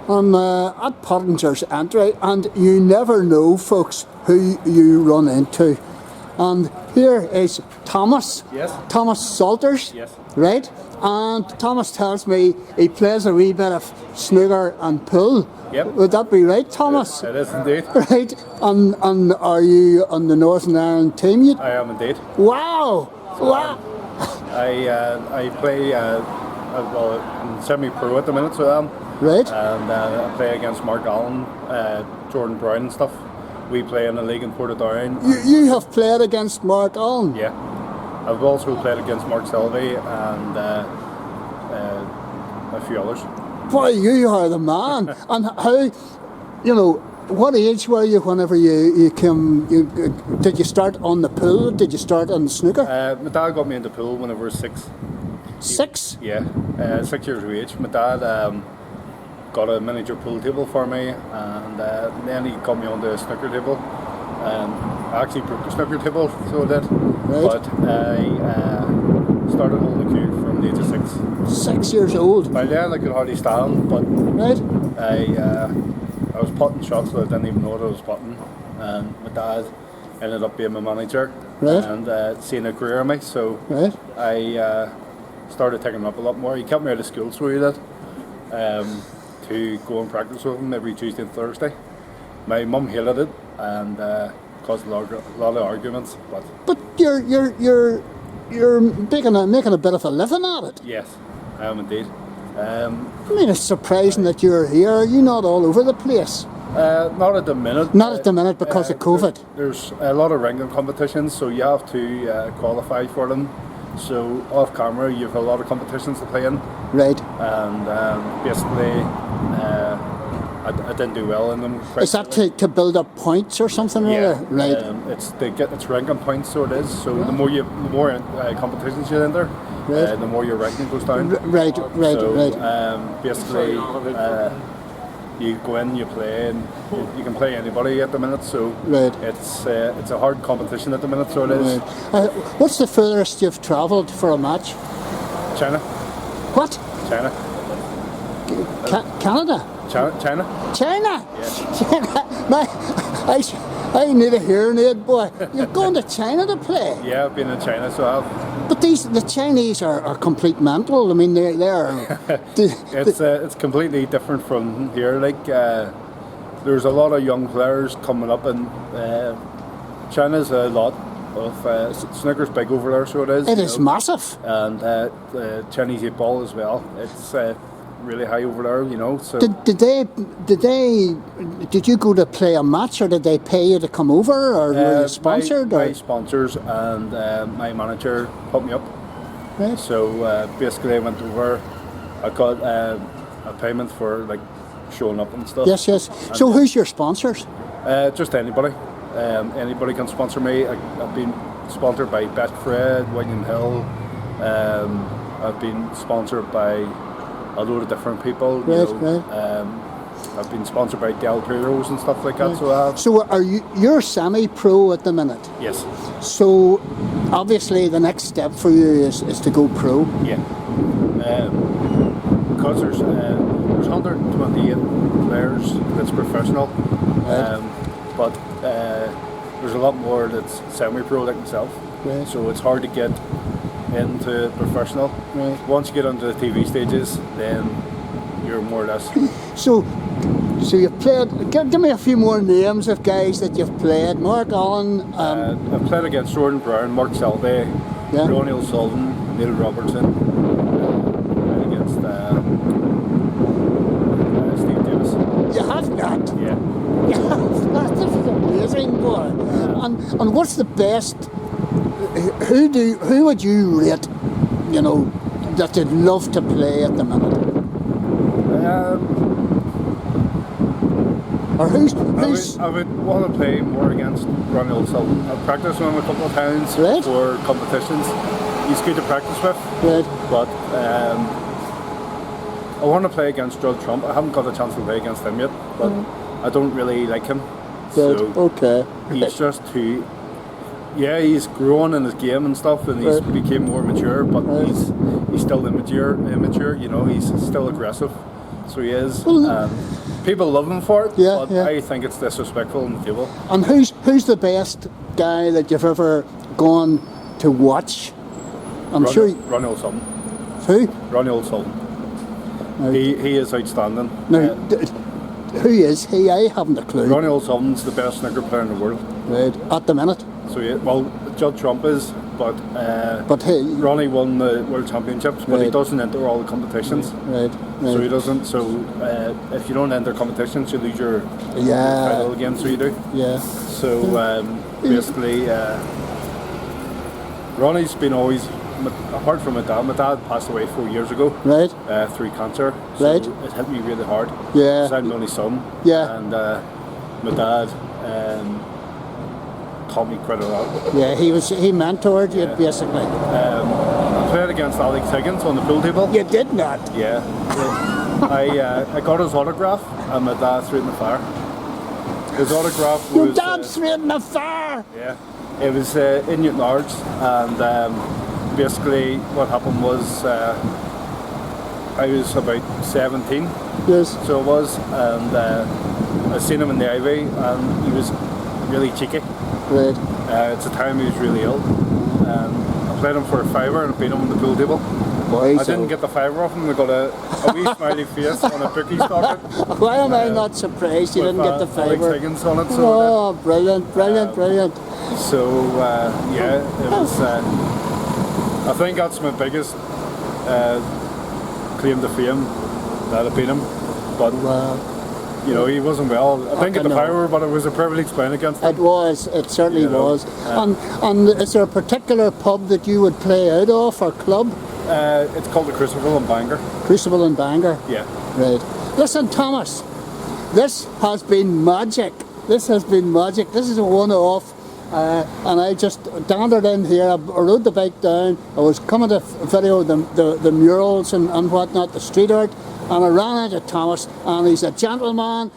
I'm at Pottenger's entry, and you never know, folks, who you run into. And here is Thomas. Yes. Thomas Salters. Yes. Right? And Thomas tells me he plays a wee bit of snooker and pool. Yep. Would that be right, Thomas? It is indeed. Right. And are you on the Northern Ireland team yet? I am indeed. Wow. Wow. I play well, I'm semi-pro at the minute, so I am. Right. And I play against Mark Allen, Jordan Brown and stuff. We play in the league in Portadown. You have played against Mark Allen? Yeah. I've also played against Mark Selvey and a few others. Boy, you are the man. And how, what age were you whenever you came? Did you start on the pool? Did you start on the snooker? My dad got me into pool when I was 6. 6? Yeah, 6 years of age. My dad got a miniature pool table for me, and then he got me onto a snooker table. I actually broke the snooker table, so I did. Right. But I started holding the cue from the age of 6. 6 years old. By then I could hardly stand, but Right. I was putting shots that I didn't even know what I was putting. And my dad ended up being my manager, Right. and seeing a career in me. So Right. I started taking him up a lot more. He kept me out of school, so he did, to go and practice with him every Tuesday and Thursday. My mum hated it and caused a lot of arguments. But you're making a bit of a living at it. Yes, I am indeed. I mean, it's surprising that you're here. You're not all over the place. Not at the minute. Not at the minute because of COVID. There's a lot of ringing competitions, so you have to qualify for them. So off camera, you have a lot of competitions to play in. Right. And basically, I didn't do well in them. Is that to build up points or something? Yeah. Or right. It's ranking points, so it is. So the more competitions you enter, Right. the more your ranking goes down. Right. So basically, you go in, you play, and you can play anybody at the minute. So Right. it's a hard competition at the minute. So it is. Right. What's the furthest you've travelled for a match? China. What? China. Canada? China. China? Yeah. China. I need a hearing aid, boy. You're going to China to play? Yeah, I've been in China, so I've. But the Chinese are complete mental. I mean, they're It's completely different from here. Like there's a lot of young players coming up, and China's a lot of snooker's big over there, so it is. It is massive. And Chinese 8-ball as well. It's really high over there, So Did you go to play a match, or did they pay you to come over, or were you sponsored? My sponsors and my manager put me up. Right. So basically, I went over. I got a payment for like showing up and stuff. Yes. So who's your sponsors? Just anybody. Anybody can sponsor me. I've been sponsored by Betfred, William Hill. I've been sponsored by a load of different people. Right. I've been sponsored by Del Piros and stuff like that. Right. So I have. So you're semi-pro at the minute? Yes. So obviously the next step for you is to go pro. Yeah. Because there's 128 players that's professional. Right. But there's a lot more that's semi-pro like myself. Right. So it's hard to get into professional. Right. Once you get onto the TV stages, then you're more or less. So you've played. Give me a few more names of guys that you've played. Mark Allen. I've played against Jordan Brown, Mark Selvey, Yeah. Ronnie O'Sullivan, Neil Robertson. Played against Steve Davis. You have that. Yeah. You have that. This is amazing, boy. And what's the best? Who would you rate? That you'd love to play at the minute. Or who's I would want to play more against Ronnie O'Sullivan. I've practiced with him a couple of times Right. for competitions. He's good to practice with. Right. But I want to play against Judd Trump. I haven't got a chance to play against him yet, but I don't really like him. Good. So Okay. he's just too. Yeah, he's grown in his game and stuff, and he's Right. became more mature. But Right. he's still immature. He's still aggressive. so he is. Well, People love him for it, Yeah, but yeah. I think it's disrespectful on the table. And who's the best guy that you've ever gone to watch? I'm sure. Ronnie O'Sullivan. Who? Ronnie O'Sullivan. No. He is outstanding. No, who is he? I haven't a clue. Ronnie O'Sullivan's the best snooker player in the world. Right, at the minute. So well, Judd Trump is, but he, Ronnie won the World Championships, but he Right. doesn't enter all the competitions. right, So he right. doesn't. So if you don't enter competitions, you lose your Yeah, title again. So you do. yeah. So basically, Ronnie's been always, apart from my dad passed away 4 years ago Right, through cancer. So Right. it hit me really hard. yeah. 'Cause I'm the only son. Yeah. And my dad taught me quite a lot. Yeah, he mentored you basically. I played against Alex Higgins on the pool table. You did not. Yeah. I got his autograph and my dad threw it in the fire. His autograph was... Your dad threw it in the fire. Yeah. It was in Newton Ards, and basically what happened was I was about 17, Yes. so it was, and I seen him in the Ivy and he was really cheeky. Right. It's the time he was really ill. I played him for a fiver and beat him on the pool table. Boy, I didn't get the fiver off him. I got a wee smiley face on a bookie stocking. Why am I not surprised you with, didn't get the Alex favour? Higgins on it. So, Oh, brilliant, brilliant, brilliant. yeah, it was. I think that's my biggest claim to fame, that I beat him. But Wow. you know, he wasn't well. I didn't get the know. fiver, but it was a privilege playing against him. It certainly You know, was. And is there a particular pub that you would play out of, or club? It's called the Crucible in Bangor. Crucible and Bangor? Yeah. Right. Listen, Thomas, this has been magic. This has been magic. This is a one-off. And I just dandered in here, I rode the bike down, I was coming to video the murals and whatnot, the street art, and I ran into Thomas, and he's a gentleman,